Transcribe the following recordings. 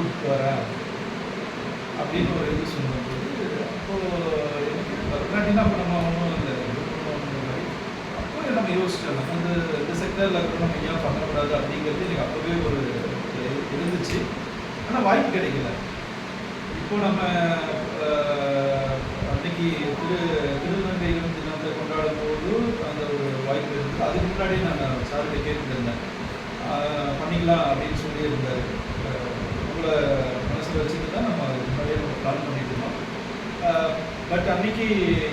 கூப்பிட்டு வரேன் அப்படின்னு ஒரு இது சொன்னபோது, அப்போது எனக்கு பரதநாட்டியம்னா அப்போ நம்ம ஒன்றும் இல்லை மாதிரி அப்போ நம்ம யோசிச்சோம், நம்ம வந்து இந்த செக்டரில் இருக்கிற நம்ம ஏன் பண்ணக்கூடாது அப்படிங்கிறது எனக்கு அப்போவே ஒரு இருந்துச்சு. ஆனால் வாய்ப்பு கிடைக்கல. இப்போ நம்ம அன்னைக்கு திருநங்கை தினத்தை கொண்டாடும் போது அந்த ஒரு வாய்ப்பு இருக்குது. அதுக்கு முன்னாடி நான் சார்கிட்ட கேட்டுருந்தேன், பண்ணிக்கலாம் அப்படின்னு சொல்லி இருந்தார். உங்களை மனசில் வச்சுட்டு தான் நம்ம அதுக்கு முன்னாடியே நம்ம பிளான் பண்ணிட்டு இருந்தோம். பட் அன்னைக்கு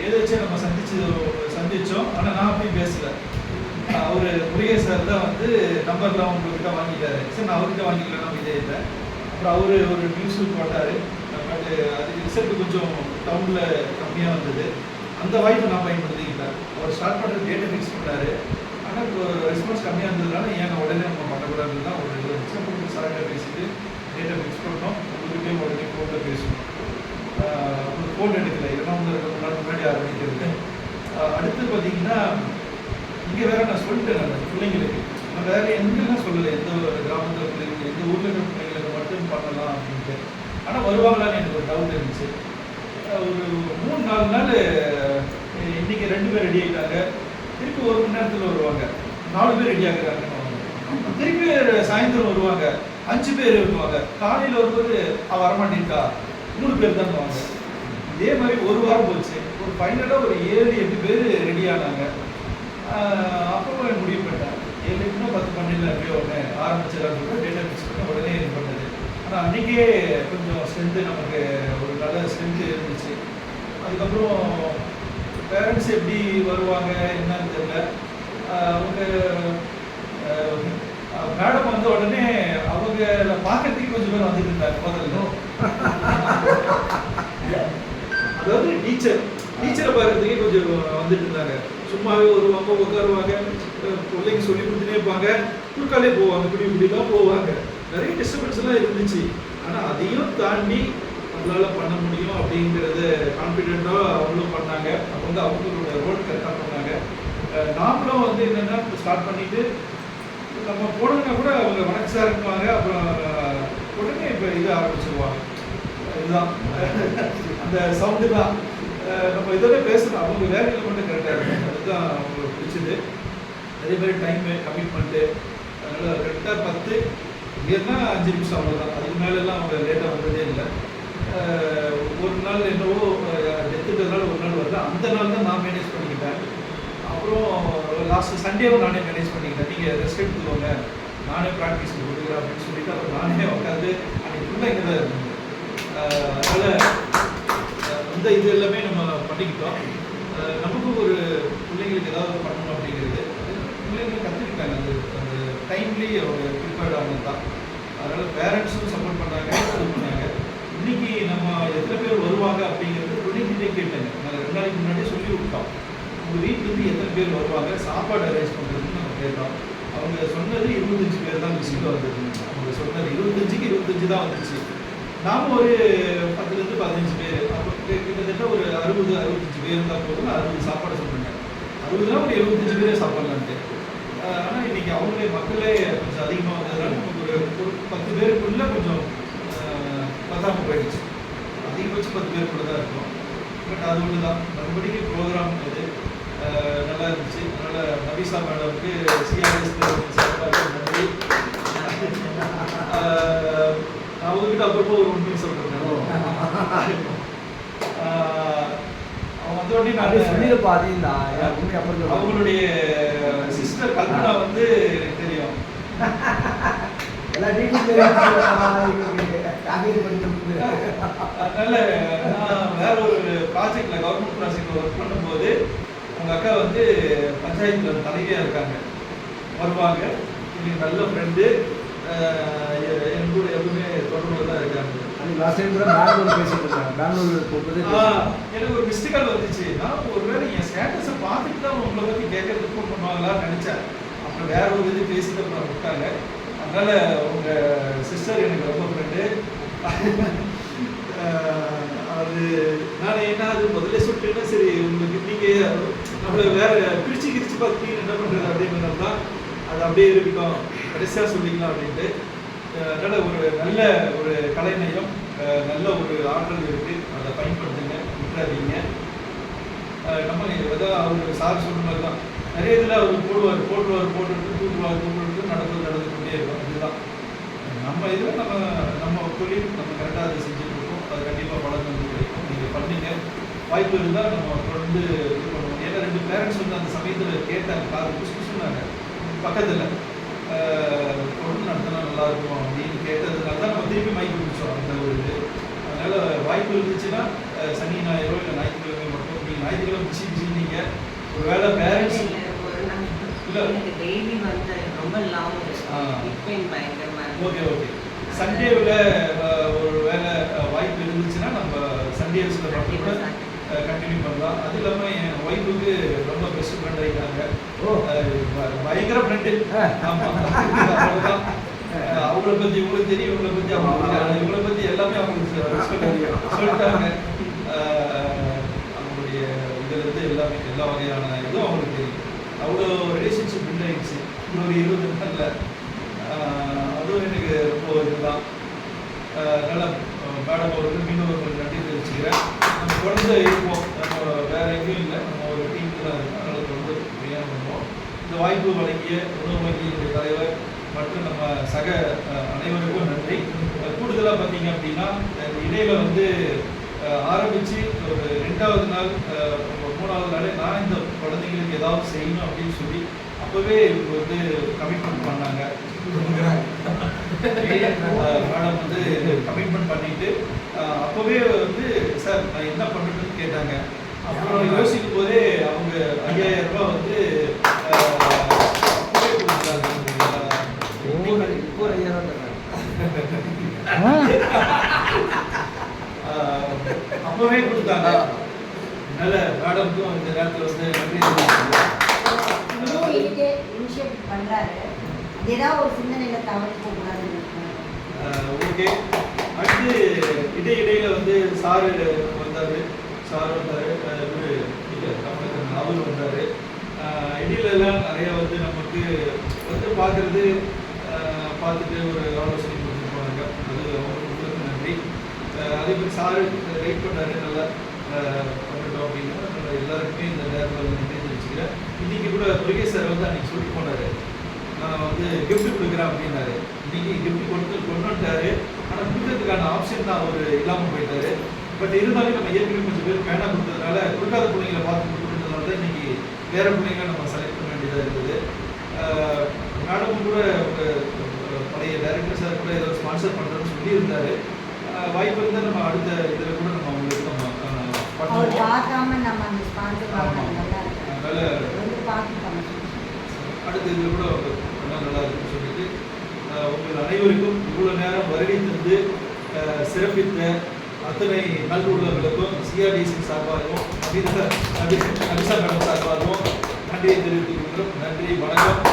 ஏதாச்சும் நம்ம சந்தித்தோம். ஆனால் நான் அப்படி பேசலை. அவர் முருகேஷ் சார் தான் வந்து நம்பர்லாம் உங்கள்கிட்ட வாங்கிட்டாரு. சரி, நான் அவர்கிட்ட வாங்கிக்கலாம் நம்ம இதே இல்லை. அப்புறம் அவர் ஒரு நியூஸ் போட்டார். பட் அதுக்கு ரிசல்ட் கொஞ்சம் டவுனில் கம்மியாக வந்தது. அந்த வாய்ப்பை நான் பயன்படுத்திக்கிட்டேன். அவர் ஸ்டார்ட் பண்ணுற டேட்டை ஃபிக்ஸ் பண்ணார். ஆனால் இப்போ ரெஸ்பான்ஸ் கம்மியாக இருந்ததுனால ஏன் உடனே நம்ம பண்ணக்கூடாதுன்னு தான் ஒரு இது வந்துச்சு. அப்புறம் சார்கிட்ட பேசிட்டு டேட்டை ஃபிக்ஸ் பண்ணோம். உங்கள்கிட்டே உடனே ஃபோனில் பேசணும். ஒரு ஃபோன் எடுக்கலை. ஏன்னா முன்னாடி ஆரம்பிக்கிறது. அடுத்து பார்த்தீங்கன்னா இங்கே வேற நான் சொல்லிட்டேன், நான் பிள்ளைங்களுக்கு நான் வேறு எங்கெல்லாம் சொல்லலை. எந்த கிராமத்தில் பிள்ளைங்களுக்கு எந்த ஊரில் இருக்கிற பிள்ளைங்களுக்கு மட்டும் பண்ணலாம் அப்படின்ட்டு. ஆனால் வருவாங்களான்னு எனக்கு ஒரு டவுட் இருந்துச்சு. ஒரு 3-4 நாள் இன்றைக்கி 2 பேர் ரெடி ஆகிட்டாங்க. திருப்பி 1 மணி நேரத்தில் வருவாங்க. 4 பேர் ரெடி ஆகுறாங்கன்னு. திருப்பி சாயந்தரம் வருவாங்க, 5 பேர் வருவாங்க. காலையில் வரும்போது வரமாட்டேங்கா 3 பேர் தான் வருவாங்க. இதே மாதிரி ஒரு வாரம் போச்சு. ஒரு ஃபைனலாக ஒரு 7-8 பேர் ரெடி ஆனாங்க. அப்போ முடிவு பண்ணிட்டேன், 7-8 10 பண்ணிடலாம். எப்படியோ ஒன்று ஆரம்பிச்சிடலாம் சொல்லிட்டு டேட்டா ஃபிக்ஸ் பண்ணி உடனே இது பண்ணது. ஆனால் அன்றைக்கே கொஞ்சம் ஸ்ட்ரென்த்து, நமக்கு ஒரு நல்ல ஸ்ட்ரென்த்து இருந்துச்சு. அதுக்கப்புறம் பேரண்ட்ஸ் எப்படி வருவாங்க என்னன்னு தெரியல. அவங்க மேடம் வந்த உடனே அவங்க பார்க்கறதுக்கு கொஞ்சம் பேர் வந்துட்டு இருந்தாங்க முதல்ல. அதாவது டீச்சரை பார்க்கறதுக்கே கொஞ்சம் வந்துட்டு இருந்தாங்க. சும்மாவே வருவாங்க, உட்காருவாங்க, பிள்ளைங்க சொல்லி கொடுத்துட்டே இருப்பாங்க, குறுக்காலே போவாங்க, இப்படிலாம் போவாங்க. நிறைய டிஸ்டர்பன்ஸ் எல்லாம் இருந்துச்சு. ஆனால் அதையும் தாண்டி நம்மளால பண்ண முடியும் அப்படிங்கிறத கான்ஃபிடென்ட்டாக அவங்களும் பண்ணாங்க. அப்போ வந்து அவங்களோட ரோல் கரெக்டாக பண்ணாங்க. நாமளும் வந்து என்னென்னா ஸ்டார்ட் பண்ணிட்டு நம்ம போனோம்னா கூட அவங்க வணக்கம் சார் இருப்பாங்க. அப்புறம் உடனே இப்போ இது ஆரம்பிச்சிருவாங்க. இதுதான் அந்த சவுண்டு தான் நம்ம இதோட பேசணும். அவங்க வேலையில் மட்டும் கரெக்டாக இருக்கும். அதுதான் அவங்களுக்கு பிடிச்சது. அதே மாதிரி டைமு கமிட்மெண்ட்டு. அதனால் கரெக்டாக 10 இயர்னா 5 நிமிஷம் அவ்வளோதான். அதுக்கு மேலெல்லாம் அவங்க லேட்டாக வந்ததே இல்லை. ஒரு நாள் என்னவோ டெத்துன்றதுனால ஒரு நாள் வரல. அந்த நாள் தான் நான் மேனேஜ் பண்ணிக்கிட்டேன். அப்புறம் லாஸ்ட்டு சண்டேவும் நானே மேனேஜ் பண்ணிக்கிட்டேன். நீங்கள் ரெஸ்ட் எடுத்துக்கோங்க, நானே ப்ராக்டிஸ் கொடுக்குறேன் அப்படின்னு சொல்லிட்டு அப்புறம் நானே உட்காந்து அன்றைக்கி ஃபுல்லாக இங்கே தான் இருந்தேன். அதனால் இந்த இது எல்லாமே நம்ம பண்ணிக்கிட்டோம். நமக்கு ஒரு பிள்ளைங்களுக்கு ஏதாவது பண்ணணும் அப்படிங்கிறது பிள்ளைங்க கற்றுக்கிட்டாங்க. அந்த டைம்லி அவங்க ப்ரிப்பேர்ட் ஆனது தான். அதனால் பேரண்ட்ஸும் சப்போர்ட் பண்ணாங்க, இது பண்ணாங்க. இன்றைக்கி நம்ம எத்தனை பேர் வருவாங்க அப்படிங்கிறது பிள்ளைங்கிட்டே கேட்டேங்க. நாங்கள் 2 நாளைக்கு முன்னாடியே சொல்லி விட்டோம், உங்கள் வீட்டிலேருந்து எத்தனை பேர் வருவாங்க, சாப்பாடு அரேஞ்ச் பண்ணுறதுன்னு நம்ம கேட்டோம். அவங்க சொன்னது 25 பேர் தான் லிஸ்ட்டில் வந்தது. அவங்க சொன்னது 25க்கு 25 தான் வந்துச்சு. நாமும் ஒரு 10-15 பேர், அப்போ கிட்டத்தட்ட ஒரு 60-65 பேர் இருந்தால் போதும். 60 சாப்பாடு சொல்லுங்க, 60 ஒரு 75 பேரே சாப்பிட்லான்ட்டு. ஆனால் இன்றைக்கி அவங்களே மக்களே கொஞ்சம் அதிகமாக வந்ததுனால நமக்கு ஒரு 10 பேருக்குள்ளே கொஞ்சம் பத்தாமல் போயிடுச்சு. அதிகபட்சம் 10 பேருக்குள்ளே தான் இருக்கும். பட் அது ஒன்று தான். மறுபடியும் ப்ரோக்ராம் இது நல்லா இருந்துச்சு. அதனால் நபிசா மேடமுக்கு சிஆர்எஸ் நன்றி. அவங்ககிட்ட அப்பப்போ ஒரு உண்மையை சொல்கிறேன். அவங்க வந்து உடனே நான் சொல்லியிருப்பா. அதையும் அவங்களுடைய சிஸ்டர் கல்பனா வந்து எனக்கு தெரியும். எல்லா டீட்டெயிலும் அதனால நான் வேற ஒரு ப்ராஜெக்டில் கவர்மெண்ட் ப்ராஜெக்டில் ஒர்க் பண்ணும்போது உங்கள் அக்கா வந்து பஞ்சாயத்தில் தலைவியாக இருக்காங்க, வருவாங்க. இன்னைக்கு நல்ல ஃப்ரெண்டு, என் கூட எப்பவுமே தொடர்பு தான் இருக்காங்க. லாஸ்ட் டைம் கூட பெங்களூர் பேசிட்டு இருக்காங்க. பெங்களூர் போகும்போது எனக்கு ஒரு மிஸ்டு கால் வந்துச்சு. நான் ஒருவேளை என் ஸ்டேட்டஸை பார்த்துட்டு தான் உங்களை பற்றி கேட்கறதுக்கு ஃபோன் பண்ணுவாங்களான்னு நினச்சேன். அப்புறம் வேற ஒரு இது பேசிட்டு அப்புறம் விட்டாங்க. அதனால் உங்கள் சிஸ்டர் எனக்கு ரொம்ப ஃப்ரெண்டு. அது நான் என்ன அது முதல்ல சொல்லிட்டேன்னா சரி, உங்களுக்கு நீங்கள் நம்மளை வேற பிரித்து பார்த்து என்ன பண்ணுறது அப்படிங்கிறது தான். அது அப்படியே இருக்கட்டும், கடைசியாக சொல்லிக்கலாம் அப்படின்ட்டு அதனால் ஒரு நல்ல ஒரு கலைநயம், நல்ல ஒரு ஆற்றல் இருக்குது, அதை பயன்படுத்துங்க, விட்டுறாதீங்க. நம்ம எதாவது அவர் சார் சொன்ன மாதிரி தான் நிறைய இதில் அவர் போட்டுட்டு தூக்குவார் நடந்து கொண்டே இருக்கும். இதுதான் நம்ம இதில் நம்ம தொழில் நம்ம கரெக்டாக அதை செஞ்சுட்டு இருக்கோம். அது கண்டிப்பாக பலன் வந்து கிடைக்கும். நீங்கள் பண்ணுங்க, வாய்ப்பு இருந்தால் நம்ம தொடர்ந்து இது பண்ணுவோம். ஏன்னா 2 பேரண்ட்ஸ் வந்து அந்த சமயத்தில் கேட்டாங்க, காது புதுசு சொன்னாங்க பக்கத்தில் தொடர்ந்து நடத்தினா நல்லாயிருக்கும் அப்படின்னு கேட்டதுனால தான் நம்ம திருப்பி மைக்கு பிடிச்சோம் அந்த ஒரு இது. அதனால் வாய்ப்பு இருந்துச்சுன்னா சனி ஞாயிறோ இல்லை ஞாயிற்றுக்கிழமை மட்டும், நீங்கள் ஞாயிற்றுக்கிழமை பிஸிங்க ஒரு வேளை பேரண்ட்ஸ் இல்லை டெய்லி வந்து ரொம்ப லாங் ஓகே சண்டேவில் ஒரு வேளை வாய்ப்பு இருந்துச்சுன்னா நம்ம சண்டேஸில் மட்டும் கூட கண்டினியூ பண்ணலாம். அது இல்லாமல் என் ஒய்ஃபுக்கு ரொம்ப பெஸ்ட் ஃப்ரெண்ட் ஆகிட்டாங்க. பயங்கர ஃப்ரெண்டு. ஆமாம், அவ்வளோதான். அவங்கள பற்றி இவங்களுக்கு தெரியும், இவங்களை பற்றி அவங்களுக்கு, இவங்களை பற்றி எல்லாமே அவங்களுக்கு சொல்லிட்டாங்க. அவங்களுடைய இதிலிருந்து எல்லா வகையான இதுவும் அவங்களுக்கு தெரியும். அவ்வளோ ரிலேஷன்ஷிப் பில்ட் ஆகிடுச்சு ஒரு 20 நாளில். அதுவும் எனக்கு ரொம்ப இதுதான். அதனால் மேடம் அவர்கள் மீண்டும் ஒரு நன்றி தெரிவிச்சுக்கிறேன். நம்ம தொடர்ந்து இருப்போம், நம்ம வேறு எங்கேயும் இல்லை, நம்ம ஒரு டீமுக்கு தான் இருக்கோம். அதனால் தொடர்ந்து பிரயாணம் பண்ணுவோம். இந்த வாய்ப்பு வழங்கிய உணவு வங்கியினுடைய தலைவர் மற்றும் நம்ம சக அனைவருக்கும் நன்றி. கூடுதலாக பார்த்தீங்க அப்படின்னா இடையில வந்து ஆரம்பித்து ஒரு 2வது நாள் 3வது நாளே நான் இந்த குழந்தைங்களுக்கு ஏதாவது செய்யணும் அப்படின்னு சொல்லி அப்போவே இவங்க வந்து கமிட்மெண்ட் பண்ணாங்க. மேடம் வந்து கமிட்மெண்ட் பண்ணிட்டு அப்போவே வந்து சார் நான் என்ன பண்ணணும்னு கேட்டாங்க. அப்புறம் யோசிக்கும் போதே அவங்க 5000 ரூபாய் வந்து அப்போவே கொடுத்தாங்க. அப்பவே கொடுத்தாங்க. அதனால மேடம்க்கும் இந்த நேரத்தில் வந்து நன்றி ஓகே. அடுத்து இடையில வந்து சாரு வந்தார், கமலக்கண்ணன் அவர் வந்தார். இடையிலலாம் நிறையா வந்து நமக்கு வந்து பார்க்குறது, பார்த்துட்டு ஒரு ஆலோசனை கொடுத்துட்டு போனாங்க. அது அவங்களுக்கு நன்றி. அதே மாதிரி சாரு வெயிட் பண்ணாரு, நல்லா பண்ணிட்டோம் அப்படின்னா எல்லாருக்குமே இந்த நேரத்தில் நன்றி தெரிவிச்சுக்கிறேன். இன்றைக்கி கூட முருகேஷ் சார் வந்து அன்றைக்கி சொல்லி போனார், நான் வந்து கிஃப்ட் கொடுக்குறேன் அப்படின்னாரு. இன்றைக்கி கிஃப்ட் கொண்டு வந்துட்டாரு. ஆனால் கொடுக்கறதுக்கான ஆப்ஷன் தான் அவர் இல்லாமல் போயிட்டார். பட் இருந்தாலும் நம்ம ஏற்கனவே கொஞ்சம் பேர் பேனா கொடுத்ததுனால கொடுக்காத பிள்ளைங்களை பார்த்து கொடுத்ததுனால தான் இன்றைக்கி வேறு பிள்ளைங்களை நம்ம செலக்ட் பண்ண வேண்டியதாக இருக்குது. மேடமும் கூட பழைய டைரக்டர் சார் கூட ஏதோ ஸ்பான்சர் பண்ணுறேன்னு சொல்லியிருந்தாரு. வாய்ப்பு இருந்தால் நம்ம அடுத்த இதில் கூட நம்ம அவங்களுக்கு நம்ம அடுத்த இதில் கூட பண்ணால் நல்லா இருக்குன்னு சொல்லிட்டு உங்கள் அனைவருக்கும் இவ்வளோ நேரம் வருகை தந்து சிறப்பித்த அத்தனை நல்லுள்ளவர்களுக்கும் சிஆர்டிசி சார்பாகவும் அபிசா மேடம் சார்பாகவும் நன்றியை தெரிவித்துக் கொள்கிறோம். நன்றி, வணக்கம்.